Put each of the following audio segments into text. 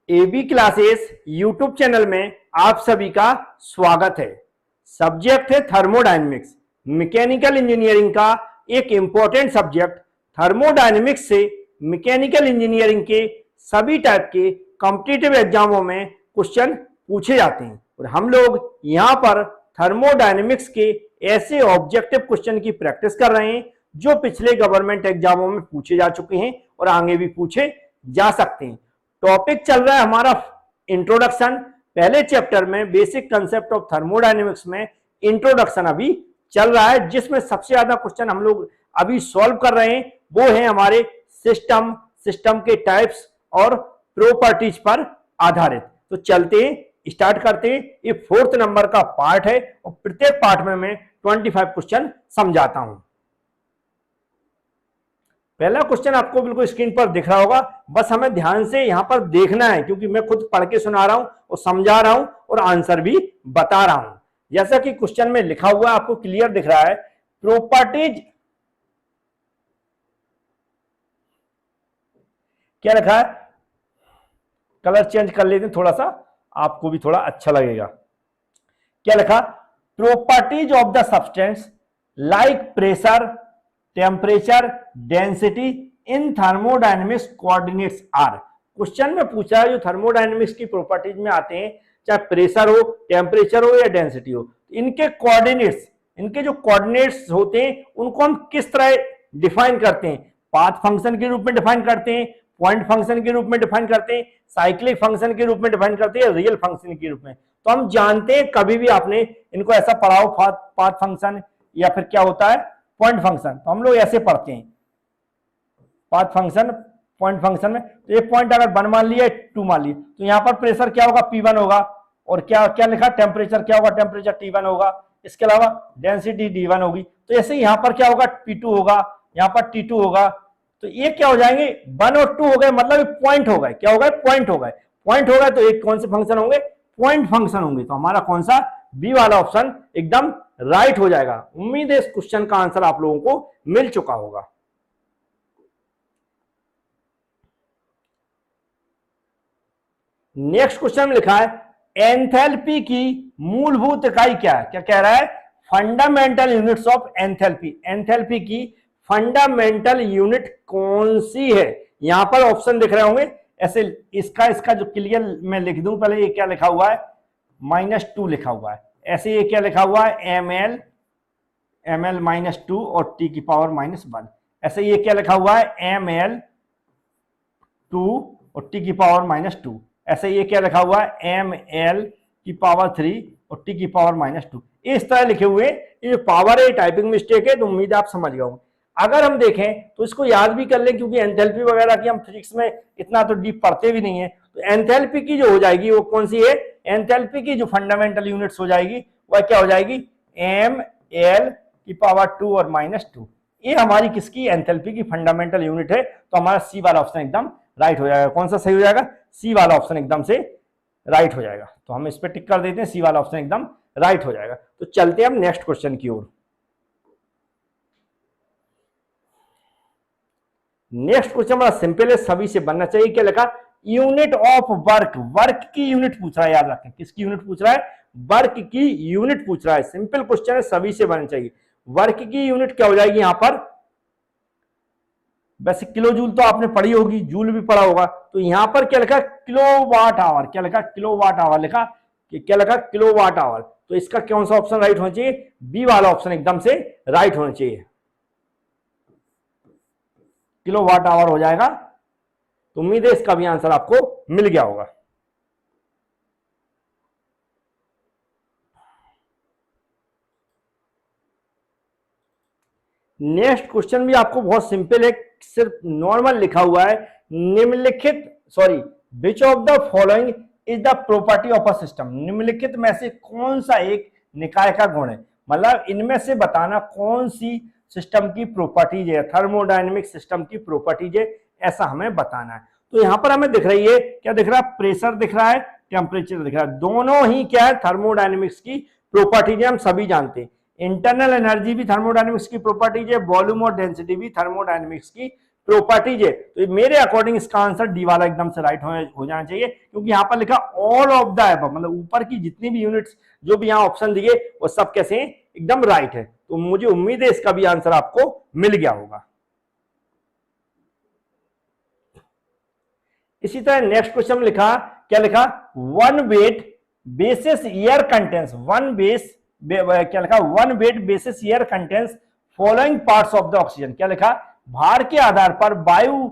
AB classes YouTube channel में आप सभी का स्वागत है। सब्जेक्ट है थर्मोडायनेमिक्स, मैकेनिकल इंजीनियरिंग का एक इंपॉर्टेंट सब्जेक्ट। थर्मोडायनेमिक्स से मैकेनिकल इंजीनियरिंग के सभी टाइप के कॉम्पिटिटिव एग्जामों में क्वेश्चन पूछे जाते हैं और हम लोग यहाँ पर थर्मोडायनेमिक्स के ऐसे ऑब्जेक्टिव क्वेश्चन की प्रैक्टिस कर रहे हैं जो पिछले गवर्नमेंट एग्जामों में पूछे जा चुके हैं और आगे भी पूछे जा सकते हैं। टॉपिक चल रहा है हमारा इंट्रोडक्शन। पहले चैप्टर में बेसिक कंसेप्ट ऑफ थर्मोडायनेमिक्स में इंट्रोडक्शन अभी चल रहा है, जिसमें सबसे ज्यादा क्वेश्चन हम लोग अभी सॉल्व कर रहे हैं वो है हमारे सिस्टम के टाइप्स और प्रॉपर्टीज पर आधारित। तो चलते हैं, स्टार्ट करते हैं। ये 4th नंबर का पार्ट है और प्रत्येक पार्ट में मैं 25 क्वेश्चन समझाता हूं। पहला क्वेश्चन आपको बिल्कुल स्क्रीन पर दिख रहा होगा, बस हमें ध्यान से यहां पर देखना है क्योंकि मैं खुद पढ़ के सुना रहा हूं और समझा रहा हूं और आंसर भी बता रहा हूं। जैसा कि क्वेश्चन में लिखा हुआ आपको क्लियर दिख रहा है, प्रॉपर्टीज क्या लिखा है, कलर चेंज कर लेते हैं थोड़ा सा, आपको भी थोड़ा अच्छा लगेगा। क्या लिखा, properties of the substance like pressure, temperature, density in thermodynamics coordinates are. Question में पूछा है जो थर्मोडायनेमिक्स की प्रॉपर्टीज में आते हैं, चाहे प्रेशर हो, टेम्परेचर हो या डेंसिटी हो, इनके कोऑर्डिनेट्स, इनके जो कोऑर्डिनेट्स होते हैं उनको हम किस तरह डिफाइन करते हैं। पाथ फंक्शन के रूप में डिफाइन करते हैं, पॉइंट फंक्शन के रूप में डिफाइन करते हैं, साइक्लिक फंक्शन के रूप में डिफाइन करते हैं, रियल फंक्शन के रूप में। तो हम जानते हैं, कभी भी आपने इनको ऐसा पढ़ा हो, पाथ फंक्शन या फिर क्या होता है पॉइंट फंक्शन, तो हम लोग ऐसे पढ़ते हैं पाथ फंक्शन पॉइंट फंक्शन में। तो एक पॉइंट अगर 1 मान लिया, 2 मान लिया, तो यहां पर प्रेशर क्या होगा, P1 होगा, और क्या क्या लिखा, टेम्परेचर क्या होगा, टेम्परेचर T1 होगा, इसके अलावा डेंसिटी D1 होगी। तो ऐसे यहां पर क्या होगा, P2 होगा, यहां पर T2 होगा। तो ये क्या हो जाएंगे, 1 और 2 हो गए, मतलब पॉइंट हो गए। क्या हो गए, पॉइंट हो गए। पॉइंट हो गए तो एक कौन से फंक्शन होंगे, पॉइंट फंक्शन होंगे। तो हमारा कौन सा, बी वाला ऑप्शन एकदम राइट हो जाएगा। उम्मीद है इस क्वेश्चन का आंसर आप लोगों को मिल चुका होगा। नेक्स्ट क्वेश्चन में लिखा है, एंथैल्पी की मूलभूत इकाई क्या है। क्या कह रहा है, fundamental units of enthalpy. Enthalpy की फंडामेंटल यूनिट कौन सी है। यहां पर ऑप्शन दिख रहे होंगे ऐसे, इसका जो क्लियर मैं लिख दूं पहले, ये क्या लिखा हुआ है, -2 लिखा हुआ है। ऐसे ये क्या लिखा हुआ है, ml -2 और t की पावर -1। ऐसे ये क्या लिखा हुआ है, ml2 और t की पावर -2। ऐसे ये क्या लिखा हुआ है, ml की पावर 3 और t की पावर -2। इस तरह लिखे हुए, ये पावर है, टाइपिंग मिस्टेक है, तो उम्मीद आप समझ गए होंगे। अगर हम देखें तो इसको याद भी कर लें क्योंकि एंथैल्पी वगैरह की हम फिजिक्स में इतना तो डीप पढ़ते भी नहीं है। तो एंथैल्पी की जो हो जाएगी वो कौन सी है, एंथैल्पी की जो फंडामेंटल यूनिट्स हो जाएगी वह क्या हो जाएगी, ml की पावर 2 और -2। ये हमारी किसकी, एंथैल्पी की फंडामेंटल यूनिट है। तो हमारा सी वाला ऑप्शन एकदम राइट हो जाएगा। कौन सा सही हो जाएगा, सी वाला ऑप्शन एकदम से राइट हो जाएगा। तो हम इस पर टिक कर देते हैं, सी वाला ऑप्शन एकदम राइट हो जाएगा। तो चलते हैं हम नेक्स्ट क्वेश्चन की ओर। नेक्स्ट क्वेश्चन बड़ा सिंपल है, सभी से बनना चाहिए। क्या लिखा, यूनिट ऑफ वर्क। वर्क की यूनिट पूछ रहा है, याद रखें किसकी यूनिट पूछ रहा है, वर्क की यूनिट पूछ रहा है। सिंपल क्वेश्चन है, सभी से बनना चाहिए। वर्क की यूनिट क्या हो जाएगी यहां पर, वैसे किलो जूल तो आपने पढ़ी होगी, जूल भी पढ़ा होगा। तो यहां पर क्या लिखा, किलोवाट आवर। क्या लिखा, किलोवाट आवर लिखा, क्या लिखा, किलोवाट आवर। तो इसका कौन सा ऑप्शन राइट होना चाहिए, बी वाला ऑप्शन एकदम से राइट होना चाहिए, किलोवाट आवर हो जाएगा। तो उम्मीद है इसका भी आंसर आपको मिल गया होगा। नेक्स्ट क्वेश्चन भी आपको बहुत सिंपल है, सिर्फ नॉर्मल लिखा हुआ है, which of the following is the property of a system. निम्नलिखित में से कौन सा एक निकाय का गुण है, मतलब इनमें से बताना कौन सी सिस्टम की प्रॉपर्टीज है, थर्मोडायनेमिक सिस्टम की प्रॉपर्टीज है, ऐसा हमें बताना है। तो यहां पर हमें दिख रही है, क्या दिख रहा है, प्रेशर दिख रहा है, टेम्परेचर दिख रहा है। दोनों ही क्या है, थर्मोडायनेमिक्स की प्रॉपर्टीज है, हम सभी जानते हैं। इंटरनल एनर्जी भी थर्मोडायनेमिक्स की प्रॉपर्टीज है, वॉल्यूम और डेंसिटी भी थर्मोडायनेमिक्स की प्रॉपर्टीज है, तो मेरे अकॉर्डिंग इसका आंसर डी वाला एकदम से राइट हो जाना चाहिए, क्योंकि यहाँ पर लिखा ऑल ऑफ द अबव, मतलब ऊपर की जितनी भी यूनिट्स जो भी यहाँ ऑप्शन दिए वो सब कैसे हैं, एकदम राइट है। तो मुझे उम्मीद है इसका भी आंसर आपको मिल गया होगा। इसी तरह नेक्स्ट क्वेश्चन में लिखा, क्या लिखा, one weight basis air contains, one base क्या लिखा, one weight basis air contains following parts of the oxygen. क्या लिखा, भार के आधार पर वायु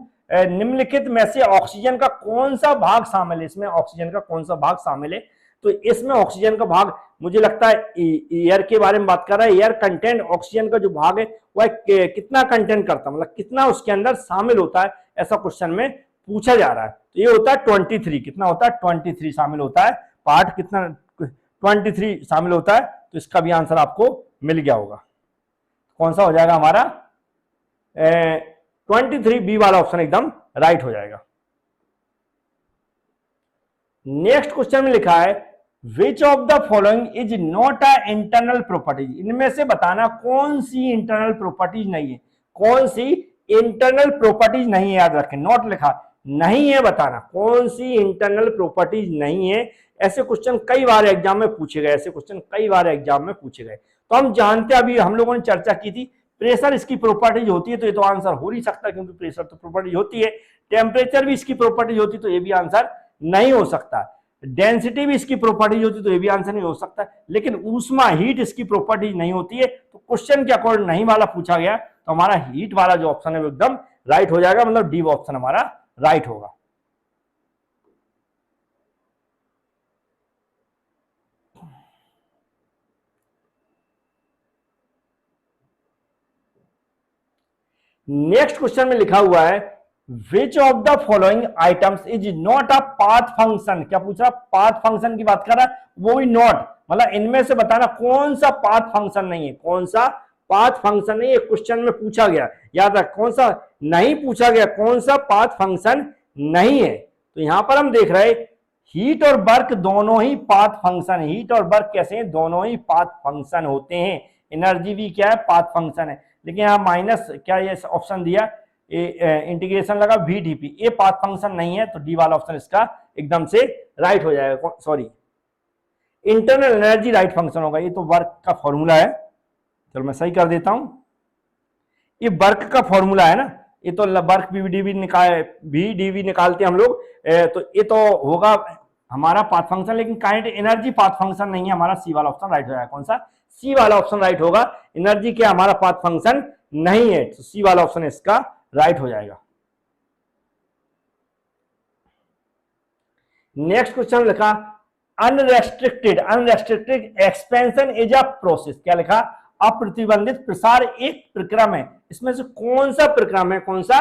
निम्नलिखित में से ऑक्सीजन का कौन सा भाग शामिल है, इसमें ऑक्सीजन का कौन सा भाग शामिल है। तो इसमें ऑक्सीजन का भाग, मुझे लगता है एयर के बारे में बात कर रहा है, एयर कंटेंट ऑक्सीजन का जो भाग है वह कितना कंटेंट करता है, मतलब कितना उसके अंदर शामिल होता है, ऐसा क्वेश्चन में पूछा जा रहा है। तो ये होता है 23, कितना होता है 23 शामिल होता है, पार्ट कितना 23 शामिल होता है। तो इसका भी आंसर आपको मिल गया होगा। कौन सा हो जाएगा हमारा 23, बी वाला ऑप्शन एकदम राइट हो जाएगा। नेक्स्ट क्वेश्चन में लिखा है which of the following is not a internal properties, इनमें से बताना कौन सी इंटरनल प्रॉपर्टीज नहीं है, कौन सी इंटरनल प्रॉपर्टीज नहीं है, याद रखें, नॉट लिखा नहीं है, बताना कौन सी इंटरनल प्रॉपर्टीज नहीं है। ऐसे क्वेश्चन कई बार एग्जाम में पूछे गए, ऐसे क्वेश्चन कई बार एग्जाम में पूछे गए। तो हम जानते हैं, अभी हम लोगों ने चर्चा की थी, प्रेशर इसकी प्रॉपर्टीज होती है, तो ये तो आंसर हो नहीं सकता क्योंकि प्रेशर तो प्रॉपर्टीज होती है। टेम्परेचर भी इसकी प्रॉपर्टीज होती, तो ये भी आंसर नहीं हो सकता। डेंसिटी भी इसकी प्रॉपर्टीज होती, तो ये भी आंसर नहीं हो सकता। लेकिन ऊष्मा, हीट इसकी प्रॉपर्टीज नहीं होती है, तो क्वेश्चन के अकॉर्डिंग नहीं वाला पूछा गया, तो हमारा हीट वाला जो ऑप्शन है वो एकदम राइट हो जाएगा, मतलब डी ऑप्शन हमारा राइट होगा। नेक्स्ट क्वेश्चन में लिखा हुआ है which of the following items is not a path function. क्या पूछ रहा, पाथ फंक्शन की बात कर रहा है, वो भी नॉट, मतलब इनमें से बताना कौन सा पाथ फंक्शन नहीं है, कौन सा पाथ फंक्शन नहीं है, क्वेश्चन में पूछा गया, याद रख, कौन सा नहीं पूछा गया, कौन सा पाथ फंक्शन नहीं है। तो यहां पर हम देख रहे हीट और वर्क दोनों ही पाथ फंक्शन है, हीट और वर्क कैसे हैं, दोनों ही पाथ फंक्शन होते हैं। एनर्जी भी क्या है, पाथ फंक्शन है। लेकिन यहाँ माइनस क्या ये ऑप्शन दिया, इंटीग्रेशन लगा VDP, ये पाथ फंक्शन नहीं है, तो डी वाला ऑप्शन इसका एकदम से राइट हो जाएगा। Sorry, internal energy right function होगा, ये तो वर्क का फॉर्मूला है। चलो मैं सही कर देता हूं, ये वर्क का फॉर्मूला है ना, ये तो वर्क VDV निकालते हैं हम लोग, तो ये तो होगा हमारा पाथ फंक्शन, लेकिन काइनेटिक एनर्जी पाथ फंक्शन नहीं है, हमारा सी वाला ऑप्शन राइट हो जाएगा। कौन सा, सी वाला ऑप्शन राइट होगा। एनर्जी क्या हमारा पाथ फंक्शन नहीं है, तो सी वाला ऑप्शन इसका राइट हो जाएगा। नेक्स्ट क्वेश्चन लिखा unrestricted expansion is a process. क्या लिखा, अप्रतिबंधित प्रसार एक प्रक्रम है। इसमें से कौन सा प्रक्रम है, कौन सा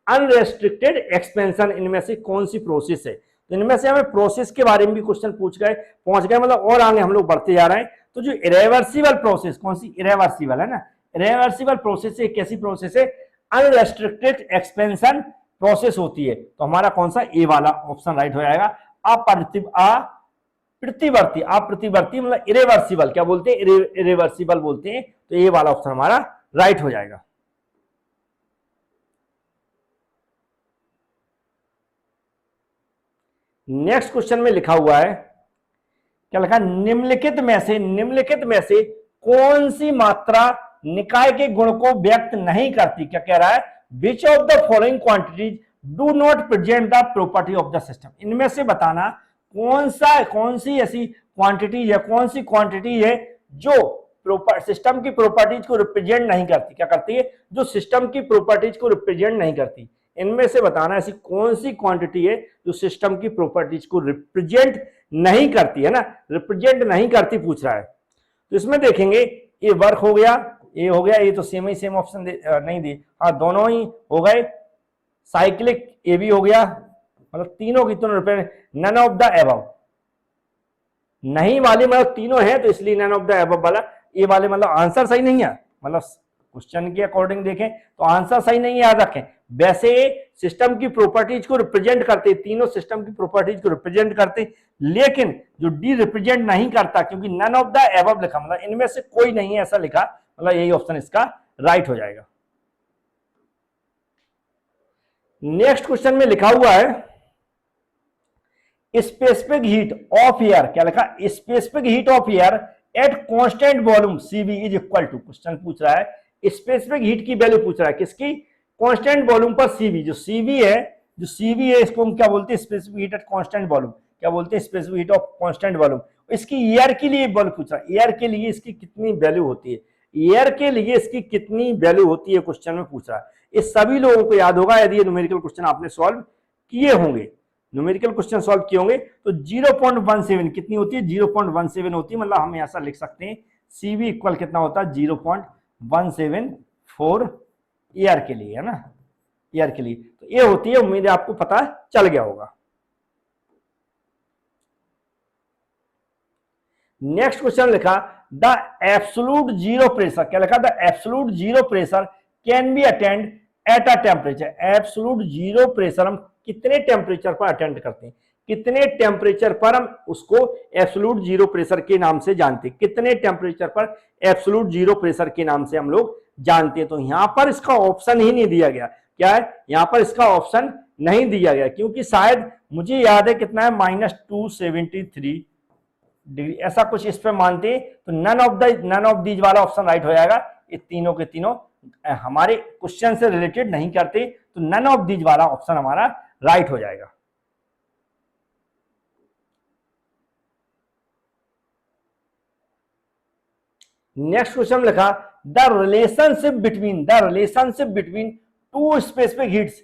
अनरेस्ट्रिक्टेड एक्सपेंशन, इनमें से कौन सी प्रोसेस है। तो इनमें से हमें प्रोसेस के बारे में भी क्वेश्चन पहुंच गए, मतलब और आगे हम लोग बढ़ते जा रहे हैं। तो जो इरेवर्सिबल प्रोसेस, कौन सी, इरेवर्सिबल है ना, इरेवर्सिबल प्रोसेस एक कैसी प्रोसेस है, अनरेस्ट्रिक्टेड एक्सपेंशन प्रोसेस होती है। तो हमारा कौन सा, ए वाला ऑप्शन राइट हो जाएगा। अप्रतिवर्ती मतलब इरेवर्सिबल, क्या बोलते हैं, इरेवर्सिबल बोलते हैं, तो ये वाला ऑप्शन हमारा राइट हो जाएगा। नेक्स्ट क्वेश्चन में लिखा हुआ है, क्या लिखा, निम्नलिखित में से कौन सी मात्रा निकाय के गुण को व्यक्त नहीं करती। क्या कह रहा है, which of the following quantities do not present the property of the system. इनमें से बताना कौन सी ऐसी क्वांटिटी है, कौन सी क्वांटिटी है जो सिस्टम की प्रॉपर्टीज को रिप्रेजेंट नहीं करती। क्या करती है, जो सिस्टम की प्रॉपर्टीज को रिप्रेजेंट नहीं करती। इनमें से बताना ऐसी कौन सी क्वांटिटी है जो सिस्टम की प्रॉपर्टीज को रिप्रेजेंट नहीं करती है ना, रिप्रेजेंट नहीं करती पूछ रहा है। तो इसमें देखेंगे ये वर्क हो गया, ये हो गया, ये तो सेम ऑप्शन नहीं दी, हाँ दोनों ही हो गए। साइक्लिक ये भी हो गया, मतलब तीनों की तीनों नन ऑफ द एबव नहीं वाली, मतलब तीनों है तो इसलिए नन ऑफ द एबव वाला, ये वाले मतलब आंसर सही नहीं है, मतलब क्वेश्चन के अकॉर्डिंग देखें तो आंसर सही नहीं है, याद रखें। वैसे सिस्टम की प्रॉपर्टीज को रिप्रेजेंट करते, तीनों सिस्टम की प्रॉपर्टीज को रिप्रेजेंट करते, लेकिन जो डी रिप्रेजेंट नहीं करता क्योंकि नन ऑफ द एबव लिखा, मतलब इनमें से कोई नहीं है ऐसा लिखा, मतलब यही ऑप्शन इसका राइट हो जाएगा। नेक्स्ट क्वेश्चन में लिखा हुआ है स्पेसिफिक हीट ऑफ एयर, क्या लिखा, specific heat of air at constant volume CV is equal to, question पूछ रहा है स्पेसिफिक हीट की वैल्यू पूछ रहा है किसकी, कांस्टेंट वॉल्यूम पर सीवी, जो सीवी है इसको हम क्या बोलते हैं, specific heat at constant volume, क्या बोलते हैं, specific heat of constant volume. इसकी एयर के लिए वैल्यू पूछ रहा है, एयर के लिए इसकी कितनी वैल्यू होती है, एयर के लिए इसकी कितनी वैल्यू होती है, क्वेश्चन में पूछ रहा है। इस सभी लोगों को याद होगा यदि ये न्यूमेरिकल क्वेश्चन आपने सॉल्व किए होंगे, न्यूमेरिकल क्वेश्चन सॉल्व किए होंगे तो 0.17 कितनी होती है, 0.17 होती है, मतलब हम ऐसा लिख सकते हैं सीवी इक्वल कितना होता है 0.174 एयर के लिए, है ना, एयर के लिए। तो ये होती है, उम्मीद है आपको पता चल गया होगा। नेक्स्ट क्वेश्चन लिखा द एब्सोल्यूट जीरो प्रेशर, क्या लिखा, the absolute zero pressure can be attend at a temperature, absolute zero pressure हम कितने टेम्परेचर पर अटेंड करते हैं, कितने टेम्परेचर पर हम उसको एब्सोल्यूट जीरो प्रेशर के नाम से जानते हैं, कितने टेम्परेचर पर एब्सोल्यूट जीरो प्रेशर के नाम से हम लोग जानते हैं। तो यहां पर इसका ऑप्शन ही नहीं दिया गया, क्या है, यहां पर इसका ऑप्शन नहीं दिया गया क्योंकि शायद मुझे याद है कितना है -273 डिग्री, ऐसा कुछ इस पे मानते हैं। तो नन ऑफ दीज वाला ऑप्शन राइट हो जाएगा, ये तीनों के तीनों हमारे क्वेश्चन से रिलेटेड नहीं करते, तो नन ऑफ दीज वाला ऑप्शन हमारा राइट हो जाएगा। नेक्स्ट क्वेश्चन लिखा the relationship between two specific heats,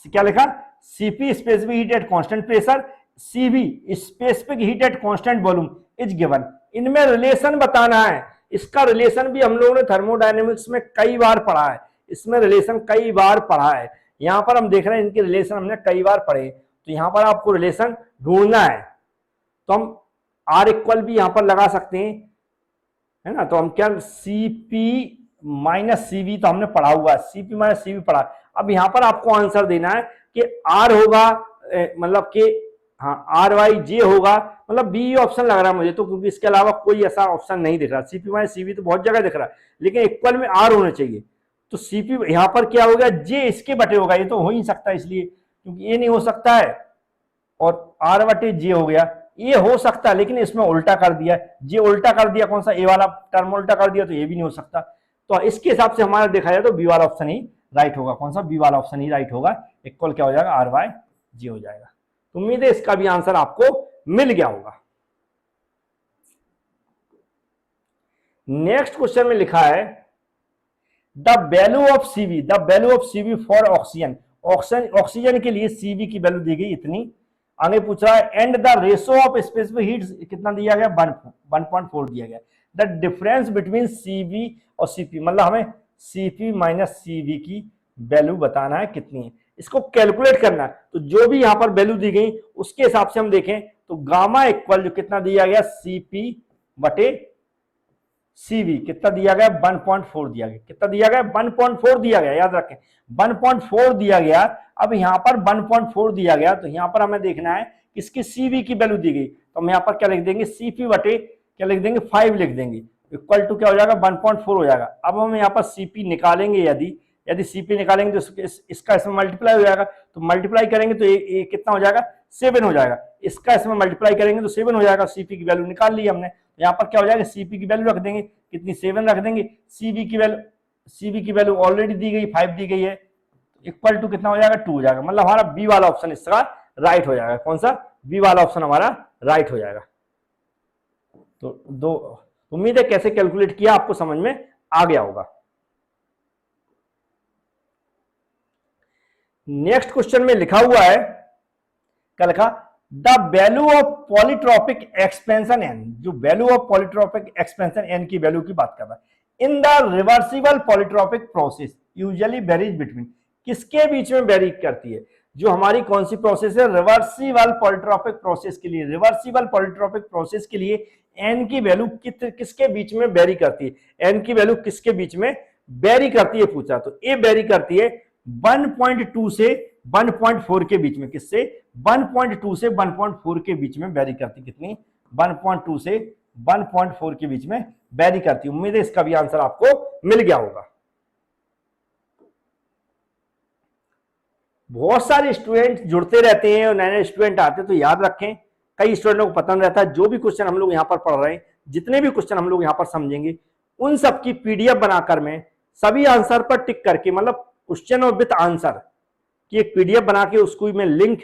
क्या लिखा, CP specific heat at constant pressure, CV specific heat at constant volume is given. इनमें रिलेशन बताना है, इसका रिलेशन भी हम लोगों ने थर्मोडायनेमिक्स में कई बार पढ़ा है, इसमें रिलेशन कई बार पढ़ा है, यहां पर हम देख रहे हैं इनके रिलेशन हमने कई बार पढ़े। तो यहां पर आपको रिलेशन ढूंढना है, तो हम आर इक्वल भी यहां पर लगा सकते हैं, है ना। तो हम क्या, सीपी माइनस सीवी तो हमने पढ़ा हुआ है, सीपी माइनस सीवी पढ़ा। अब यहां पर आपको आंसर देना है कि आर होगा, मतलब कि हाँ आर वाई जे होगा, मतलब बी ऑप्शन लग रहा है मुझे तो, क्योंकि इसके अलावा कोई ऐसा ऑप्शन नहीं दिख रहा। सीपी माइनस सीवी तो बहुत जगह दिख रहा है, लेकिन इक्वल में आर होना चाहिए। तो सीपी यहां पर क्या होगा, जे इसके बटे होगा, ये तो हो ही सकता है इसलिए, क्योंकि ये नहीं हो सकता है, और आर बटे जे हो गया, ये हो सकता है, लेकिन इसमें उल्टा कर दिया, जे उल्टा कर दिया, कौन सा, ए वाला टर्म उल्टा कर दिया, तो ये भी नहीं हो सकता। तो इसके हिसाब से हमारा देखा जाए तो बी वाला ऑप्शन ही राइट होगा, कौन सा, बी वाला ऑप्शन ही राइट होगा, इक्वल क्या हो जाएगा, आर वाई जी हो जाएगा। उम्मीद है इसका भी आंसर आपको मिल गया होगा। नेक्स्ट क्वेश्चन में लिखा है the value of CV for oxygen, oxygen के लिए सीवी की वैल्यू दी गई इतनी। आगे पूछ रहा है and the ratio of specific heat कितना दिया गया, 1.4 दिया गया। द डिफरेंस बिटवीन सीवी और सीपी, मतलब हमें सीपी माइनस सीवी की वैल्यू बताना है कितनी है, इसको कैलकुलेट करना है। तो जो भी यहां पर वैल्यू दी गई उसके हिसाब से हम देखें तो गामा इक्वल जो कितना दिया गया, सीपी बटे सीवी कितना दिया गया, 1.4 दिया गया, कितना दिया गया, 1.4 दिया गया, याद रखें 1.4 दिया गया। अब यहां पर 1.4 दिया गया, तो यहां पर हमें देखना है किसकी सीवी की वैल्यू दी गई, तो हम यहां पर क्या लिख देंगे, सीपी बटे क्या लिख देंगे, 5 लिख देंगे, इक्वल टू क्या हो जाएगा, 1.4 हो जाएगा। अब हम यहाँ पर सीपी निकालेंगे, यदि सीपी निकालेंगे तो इसका इसमें मल्टीप्लाई हो जाएगा, तो मल्टीप्लाई करेंगे तो ये कितना हो जाएगा, 7 हो जाएगा, इसका इसमें मल्टीप्लाई करेंगे तो 7 हो जाएगा। सीपी की वैल्यू निकाल ली हमने, यहाँ पर क्या हो जाएगा, सीपी की वैल्यू रख देंगे कितनी, 7 रख देंगे। सीवी की वैल्यू ऑलरेडी दी गई 5 दी गई है, इक्वल टू कितना हो जाएगा, 2 हो जाएगा, मतलब हमारा बी वाला ऑप्शन इसका राइट हो जाएगा। कौन सा, बी वाला ऑप्शन हमारा राइट हो जाएगा। तो दो उम्मीद है कैसे कैलकुलेट किया आपको समझ में आ गया होगा। नेक्स्ट क्वेश्चन में लिखा हुआ है, क्या लिखा, the value of polytropic expansion n, जो value of polytropic expansion n की वैल्यू की बात कर रहा है, in the reversible polytropic process usually varies between, किसके बीच में वेरी करती है, जो हमारी कौन सी प्रोसेस है, रिवर्सिबल पॉलीट्रॉपिक प्रोसेस के लिए, रिवर्सिबल पॉलीट्रॉपिक प्रोसेस के लिए एन की वैल्यू किसके बीच में वेरी करती है, एन की वैल्यू किसके बीच में वेरी करती है पूछा। तो ये वेरी करती है 1.2 से 1.4 के बीच में, किससे, 1.2 से 1.4 के बीच में वेरी करती, कितनी, 1.2 से 1.4 के बीच में वेरी करती। उम्मीद है इसका भी आंसर आपको मिल गया होगा। बहुत सारे स्टूडेंट जुड़ते रहते हैं और नए नए स्टूडेंट आते हैं, तो याद रखें कई स्टूडेंटों को पता नहीं रहता है। जो भी क्वेश्चन हम लोग यहाँ पर पढ़ रहे हैं, जितने भी क्वेश्चन हम लोग यहाँ पर समझेंगे, उन सब की पीडीएफ बनाकर मैं सभी आंसर पर टिक करके, मतलब क्वेश्चन और विथ आंसर की एक पीडीएफ बना के उसको मैं लिंक,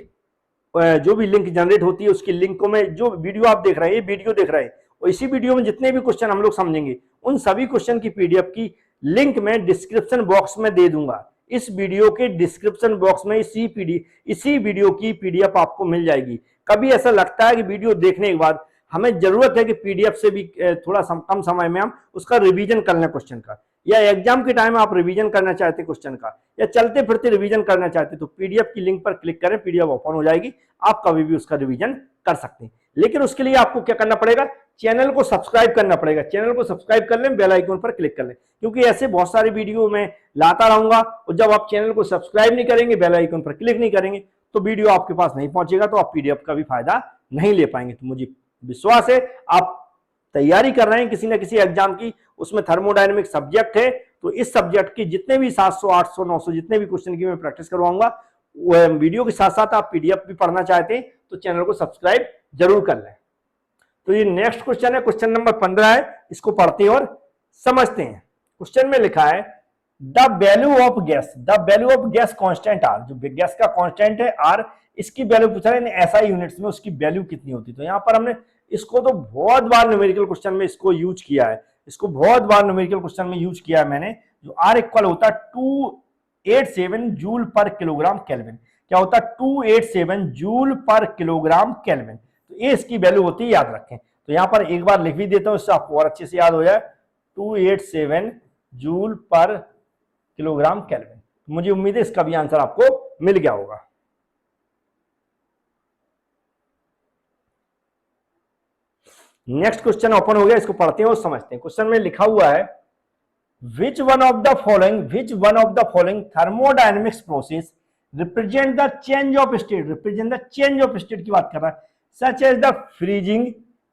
जो भी लिंक जनरेट होती है उसकी लिंक को मैं, जो वीडियो आप देख रहे हैं, ये वीडियो देख रहे हैं, और इसी वीडियो में जितने भी क्वेश्चन हम लोग समझेंगे, उन सभी क्वेश्चन की पीडीएफ की लिंक मैं डिस्क्रिप्शन बॉक्स में दे दूंगा। इस वीडियो के डिस्क्रिप्शन बॉक्स में इसी वीडियो की पीडीएफ आपको मिल जाएगी। कभी ऐसा लगता है कि वीडियो देखने के बाद हमें जरूरत है कि पीडीएफ से भी थोड़ा कम समय में हम उसका रिवीजन कर लें क्वेश्चन का, या एग्जाम के टाइम आप रिवीजन करना चाहते हैं क्वेश्चन का, या चलते फिरते रिवीजन करना चाहते हैं, तो पीडीएफ की लिंक पर क्लिक करें, पीडीएफ ओपन हो जाएगी, आप कभी भी उसका रिवीजन कर सकते हैं। लेकिन उसके लिए आपको क्या करना पड़ेगा, चैनल को सब्सक्राइब करना पड़ेगा। चैनल को सब्सक्राइब कर लें, बेल आइकन पर क्लिक कर लें, क्योंकि ऐसे बहुत सारे वीडियो मैं लाता रहूंगा, और जब आप चैनल को सब्सक्राइब नहीं करेंगे, बेल आइकन पर क्लिक नहीं करेंगे, तो वीडियो आपके पास नहीं पहुंचेगा, तो आप पीडीएफ का भी फायदा नहीं ले पाएंगे। तो मुझे विश्वास है आप तैयारी कर रहे हैं किसी ना किसी एग्जाम की, उसमें थर्मोडायनेमिक सब्जेक्ट है, तो इस सब्जेक्ट की जितने भी 700, 800, 900 जितने भी क्वेश्चन की मैं प्रैक्टिस करवाऊंगा, वीडियो के साथ साथ आप पीडीएफ भी पढ़ना चाहते हैं तो चैनल को सब्सक्राइब जरूर कर लें। तो ये नेक्स्ट क्वेश्चन है, क्वेश्चन नंबर 15 है, इसको पढ़ते हैं और समझते हैं। क्वेश्चन में लिखा है the value of gas constant R, जो गैस का कांस्टेंट है आर, इसकी वैल्यू पूछा है एसआई यूनिट्स में, उसकी वैल्यू कितनी होती है। तो यहाँ पर हमने इसको तो बहुत बार न्यूमेरिकल क्वेश्चन में इसको यूज किया है, मैंने, जो आर इक्वल होता है 287 जूल पर किलोग्राम केल्विन। क्या होता है 287 जूल पर किलोग्राम केल्विन। तो ये इसकी वैल्यू होती है, याद रखें। तो यहां पर एक बार लिख भी देता हूं, इससे आपको और अच्छे से याद हो जाए, 287 जूल पर किलोग्राम केल्विन। मुझे उम्मीद है इसका भी आंसर आपको मिल गया होगा। नेक्स्ट क्वेश्चन ओपन हो गया, इसको पढ़ते हैं और समझते हैं। क्वेश्चन में लिखा हुआ है which one of the following thermodynamics process represent the change of state की बात कर रहा है, such as the freezing,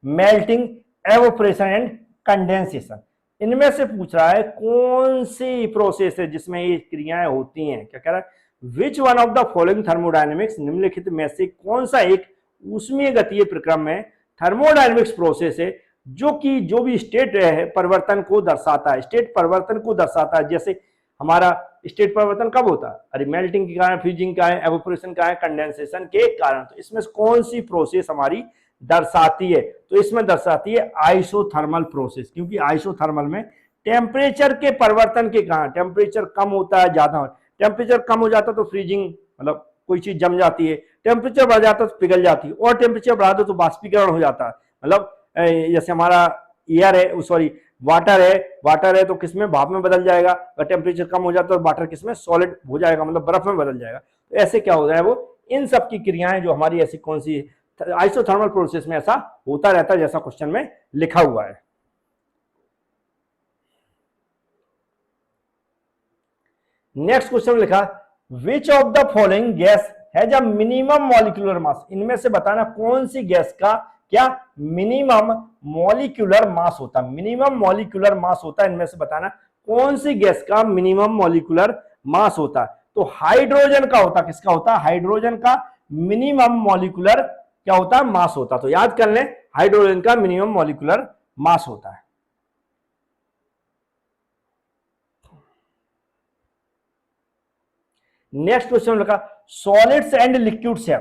melting, evaporation and condensation। इनमें से पूछ रहा है कौन सी प्रोसेस है जिसमें ये क्रियाएं होती हैं। क्या कह रहा है, which one of the following thermodynamics, निम्नलिखित में से कौन सा एक ऊष्मीय गतीय प्रक्रम में थर्मोडायनेमिक्स प्रोसेस है जो भी स्टेट है परिवर्तन को दर्शाता है। जैसे हमारा स्टेट परिवर्तन कब होता है, अरे मेल्टिंग के कारण, फ्रीजिंग का है, एवोपोरेशन का है, कंडेंसेशन के कारण। तो इसमें कौन सी प्रोसेस हमारी दर्शाती है, तो इसमें दर्शाती है आइसोथर्मल प्रोसेस, क्योंकि आइसोथर्मल में टेम्परेचर के परिवर्तन के कारण टेम्परेचर कम होता है, ज्यादा टेम्परेचर कम हो जाता है तो फ्रीजिंग, मतलब कोई चीज जम जाती है, टेम्परेचर बढ़ जाता है तो पिघल जाती है, और टेम्परेचर बढ़ा दो तो बाष्पीकरण हो जाता है। मतलब जैसे हमारा एयर है, सॉरी वाटर है तो किसमें भाप में बदल जाएगा, अगर टेम्परेचर कम हो जाता है तो वाटर किसमें सॉलिड हो जाएगा, मतलब बर्फ में बदल जाएगा। तो ऐसे क्या हो जाए, वो इन सब की क्रियाएं जो हमारी ऐसी कौन सी आइसोथर्मल प्रोसेस में ऐसा होता रहता है, जैसा क्वेश्चन में लिखा हुआ है। नेक्स्ट क्वेश्चन में लिखा which of the following gas has a minimum molecular mass, इनमें से बताना कौन सी गैस का क्या मिनिमम मॉलिक्यूलर मास होता है, इनमें से बताना कौन सी गैस का मिनिमम मॉलिक्यूलर मास होता है। तो हाइड्रोजन का होता, किसका होता है, हाइड्रोजन का मिनिमम मॉलिक्यूलर क्या होता है, मास होता। तो याद कर लें, हाइड्रोजन का मिनिमम मॉलिक्यूलर मास होता है। नेक्स्ट क्वेश्चन लिखा सॉलिड्स एंड लिक्विड्स है,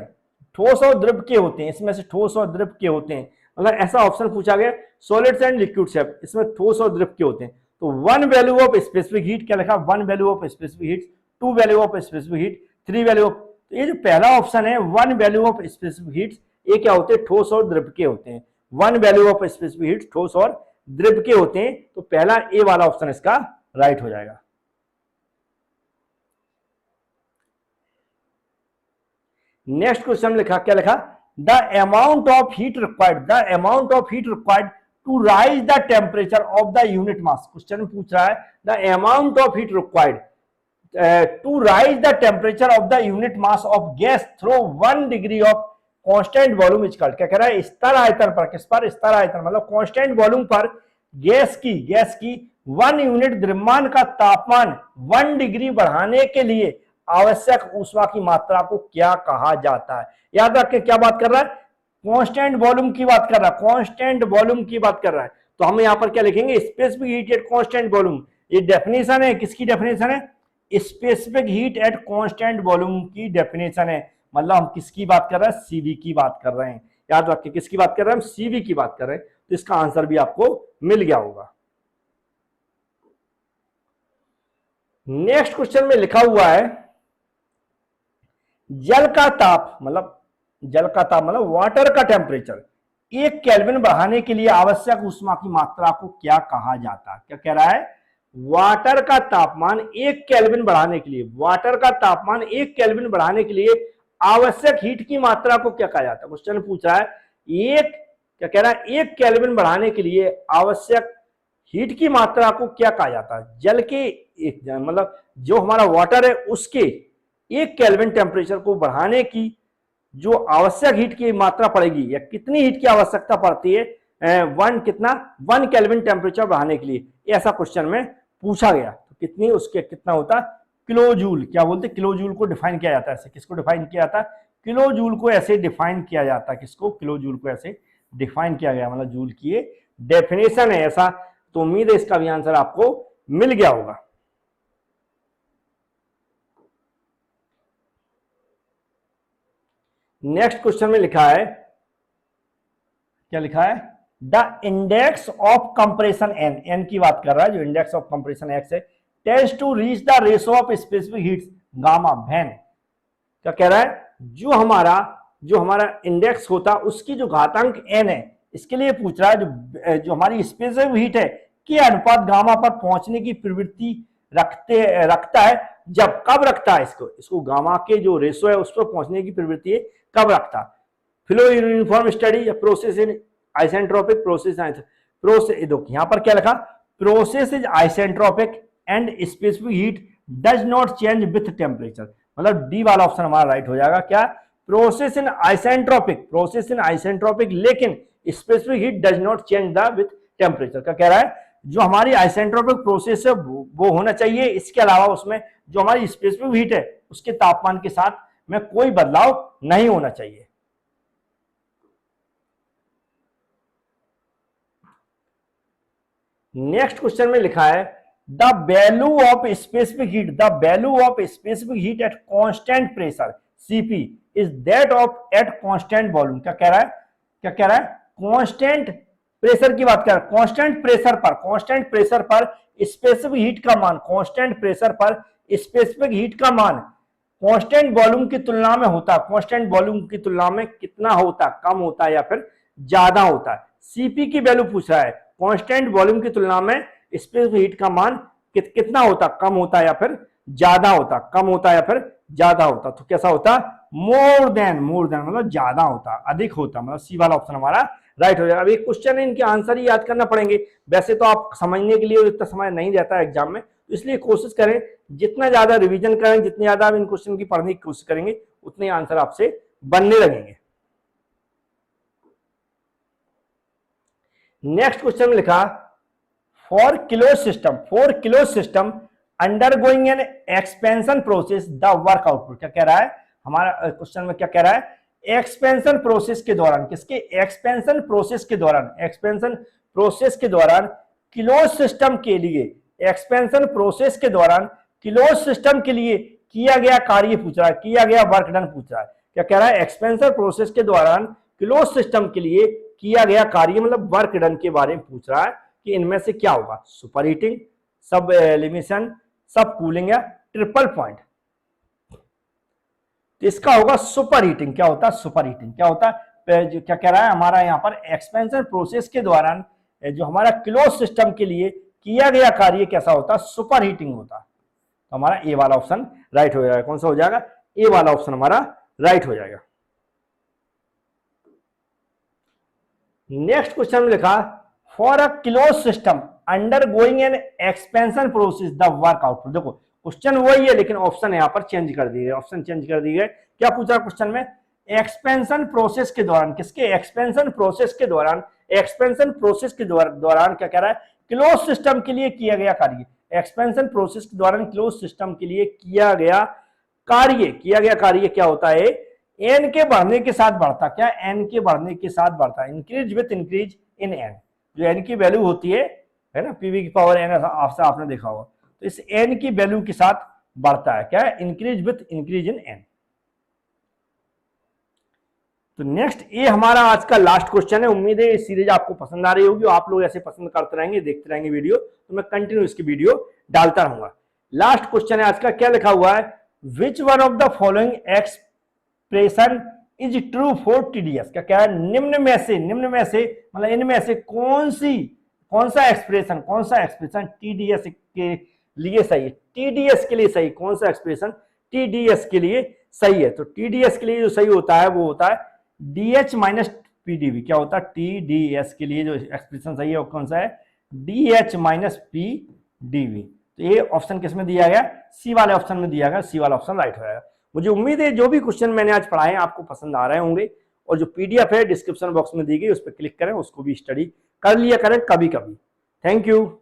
ठोस और द्रव के होते हैं, इसमें से ठोस और द्रव के होते हैं, मतलब ऐसा ऑप्शन पूछा गया सॉलिड्स एंड लिक्विड्स है, इसमें ठोस और द्रव के होते हैं। तो 1 वैल्यू ऑफ स्पेसिफिक हीट, क्या लिखा 1 value of specific heat, 2 value of specific heat, 3 value of, तो ये जो पहला ऑप्शन है 1 वैल्यू ऑफ स्पेसिफिक हीट, ये क्या होते हैं, ठोस और द्रव के होते हैं। 1 वैल्यू ऑफ स्पेसिफिक हीट ठोस और द्रव के होते हैं, तो पहला ए वाला ऑप्शन इसका राइट हो जाएगा। नेक्स्ट क्वेश्चन लिखा, क्या लिखा the amount of heat required to raise the temperature of the unit mass. Question पूछ रहा है the amount of heat required to raise the temperature of the unit mass of gas through 1 degree of constant volume is called. क्या कह रहा है, स्तर आयतन पर, किस पर, स्तर आयतन मतलब कांस्टेंट वॉल्यूम पर गैस की 1 यूनिट द्रव्यमान का तापमान 1 डिग्री बढ़ाने के लिए आवश्यक ऊष्मा की मात्रा को क्या कहा जाता है। याद रखें क्या बात कर रहा है, कांस्टेंट वॉल्यूम की बात कर रहा है, कांस्टेंट वॉल्यूम की बात कर रहा है। तो हम यहां पर क्या लिखेंगे, specific heat at constant volume. ये डेफिनेशन है, किसकी डेफिनेशन है, specific heat at constant volume की डेफिनेशन है। मतलब हम किसकी बात कर रहे हैं, सीवी की बात कर रहे हैं। याद रखिए किसकी बात कर रहे हैं, हम सीवी की बात कर रहे हैं। तो इसका आंसर भी आपको मिल गया होगा। नेक्स्ट क्वेश्चन में लिखा हुआ है जल का ताप मतलब वाटर का टेम्परेचर 1 केल्विन बढ़ाने के लिए आवश्यक ऊष्मा की मात्रा को क्या कहा जाता है। क्या कह रहा है, वाटर का तापमान 1 केल्विन बढ़ाने के लिए, वाटर का तापमान 1 केल्विन बढ़ाने के लिए आवश्यक हीट की मात्रा को क्या कहा जाता है। क्वेश्चन पूछ रहा है क्या कह रहा है, 1 केल्विन बढ़ाने के लिए आवश्यक हीट की मात्रा को क्या कहा जाता है। जल के मतलब जो हमारा वाटर है उसके 1 केल्विन टेम्परेचर को बढ़ाने की जो आवश्यक हीट की मात्रा पड़ेगी, या कितनी हीट की आवश्यकता पड़ती है 1 केल्विन टेम्परेचर बढ़ाने के लिए, ऐसा क्वेश्चन में पूछा गया। तो कितनी, उसके कितना होता, किलो जूल। क्या बोलते, किलो जूल को डिफाइन किया जाता है ऐसे। किसको डिफाइन किया जाता है, किलो जूल को ऐसे डिफाइन किया जाता है। किसको, किलो जूल को ऐसे डिफाइन किया गया, मतलब जूल की ये डेफिनेशन है ऐसा। तो उम्मीद है इसका भी आंसर आपको मिल गया होगा। नेक्स्ट क्वेश्चन में लिखा है, क्या लिखा है, the index of compression N, N की बात कर रहा है, जो इंडेक्स ऑफ कंप्रेशन एक्स है, tends to reach the ratio of specific heats gamma van. क्या कह रहा है, जो हमारा इंडेक्स होता उसकी जो घातांक एन है, इसके लिए पूछ रहा है जो हमारी स्पेसिफिक हीट है कि अनुपात गामा पर पहुंचने की प्रवृत्ति रखता है। जब कब रखता है इसको गामा के जो रेशो है उस पर पहुंचने की प्रवृत्ति है, कब रखता है। फ्लो यूनिफॉर्म स्टडी या प्रोसेस इन आइसेंट्रोपिक प्रोसेस देखो यहां पर क्या लिखा, process is isentropic and specific heat does not change with temperature. मतलब डी वाला ऑप्शन हमारा राइट हो जाएगा। क्या, प्रोसेस इन आइसेंट्रोपिक लेकिन specific heat does not change the with temperature. क्या कह रहा है, जो हमारी आइसेंट्रोपिक प्रोसेस है वो होना चाहिए, इसके अलावा उसमें जो हमारी स्पेसिफिक हीट है उसके तापमान के साथ में कोई बदलाव नहीं होना चाहिए। नेक्स्ट क्वेश्चन में लिखा है the value of specific heat at constant pressure CP is that of eight constant volume. क्या कह रहा है, कांस्टेंट प्रेशर की बात कर रहा है। कांस्टेंट प्रेशर पर स्पेसिफिक हीट का मान, कांस्टेंट प्रेशर पर स्पेसिफिक हीट का मान कांस्टेंट वॉल्यूम की तुलना में होता है, कांस्टेंट वॉल्यूम की तुलना में कितना होता है, कम होता है या फिर ज्यादा होता है। सीपी की वैल्यू पूछ रहा है, कांस्टेंट वॉल्यूम की तुलना में स्पेसिफिक हीट का मान कितना होता, कम होता है या फिर ज्यादा होता, कम होता है या फिर ज्यादा होता। तो कैसा होता, मोर देन मतलब ज्यादा होता, अधिक होता, मतलब सी वाला ऑप्शन हमारा राइट हो जाएगा। अब एक क्वेश्चन है, इनके आंसर ही याद करना पड़ेंगे। वैसे तो आप समझने के लिए इतना समय नहीं रहता है एग्जाम में, तो इसलिए कोशिश करें जितना ज्यादा रिवीजन करें, जितनी ज्यादा आप इन क्वेश्चन की पढ़ने की कोशिश करेंगे उतने आंसर आपसे बनने लगेंगे। नेक्स्ट क्वेश्चन में लिखा for kilo system undergoing N expansion process the work output. क्या कह रहा है, हमारा क्वेश्चन में क्या कह रहा है, एक्सपेंशन प्रोसेस के दौरान, किसके, एक्सपेंशन प्रोसेस के दौरान क्लोज सिस्टम के लिए, एक्सपेंशन प्रोसेस के दौरान क्लोज सिस्टम के लिए किया गया कार्य पूछ रहा है, किया गया वर्क डन पूछ रहा है। क्या कह रहा है, एक्सपेंशन प्रोसेस के दौरान क्लोज सिस्टम के लिए किया गया कार्य मतलब वर्क डन के बारे में पूछ रहा है कि इनमें से क्या होगा, सुपर हीटिंग, सब एलिमिनेशन, सब कूलिंग या ट्रिपल पॉइंट। तो इसका होगा सुपर हीटिंग। क्या होता है, सुपर हीटिंग क्या होता है, क्या कह रहा है हमारा यहाँ पर एक्सपेंशन प्रोसेस के दौरान जो हमारा क्लोज सिस्टम के लिए किया गया कार्य कैसा होता, सुपर हीटिंग होता। तो हमारा ए वाला ऑप्शन राइट हो जाएगा। कौन सा हो जाएगा, ए वाला ऑप्शन हमारा राइट हो जाएगा। नेक्स्ट क्वेश्चन में लिखा for a close system undergoing N expansion process the work output. देखो क्वेश्चन वही है लेकिन ऑप्शन यहां पर चेंज कर दिए गए, क्या पूछा क्वेश्चन में, एक्सपेंशन प्रोसेस के दौरान, किसके, एक्सपेंशन प्रोसेस के दौरान क्या कह रहा है, क्लोज सिस्टम के लिए किया गया कार्य, एक्सपेंशन प्रोसेस के दौरान क्लोज सिस्टम के लिए किया गया कार्य, किया गया कार्य क्या होता है, एन के बढ़ने के साथ बढ़ता, क्या एन के बढ़ने के साथ बढ़ता है, increase with increase in an. जो एन की वैल्यू होती है ना, पीवी की पावर एन आपने देखा होगा, तो इस एन की वैल्यू के साथ बढ़ता है, क्या है, increase with increase in an. तो नेक्स्ट ये हमारा आज का लास्ट क्वेश्चन है। उम्मीद है ये सीरीज आपको पसंद आ रही होगी, आप लोग ऐसे पसंद करते रहेंगे, देखते रहेंगे वीडियो, तो मैं कंटिन्यू इसकी वीडियो डालता रहूंगा। लास्ट क्वेश्चन है आज का, क्या लिखा हुआ है, which one of the following expression is true for TDS. क्या है, निम्न में से मतलब इनमें से कौन सा एक्सप्रेशन टीडीएस के लिए सही है, टीडीएस के लिए सही, कौन सा एक्सप्रेशन टीडीएस के लिए सही है। तो टीडीएस के लिए जो सही होता है वो होता है डीएच माइनस पीडीवी। क्या होता है, टीडीएस के लिए जो एक्सप्रेशन सही है वो कौन सा है, डीएच माइनस पीडीवी। तो ये ऑप्शन किसमें दिया गया, सी वाले ऑप्शन में दिया गया, सी वाला ऑप्शन राइट हो जाएगा। मुझे उम्मीद है जो भी क्वेश्चन मैंने आज पढ़ाए आपको पसंद आ रहे होंगे, और जो पीडीएफ है डिस्क्रिप्शन बॉक्स में दी गई उस पर क्लिक करें, उसको भी स्टडी कर लिया करें कभी कभी। Thank you.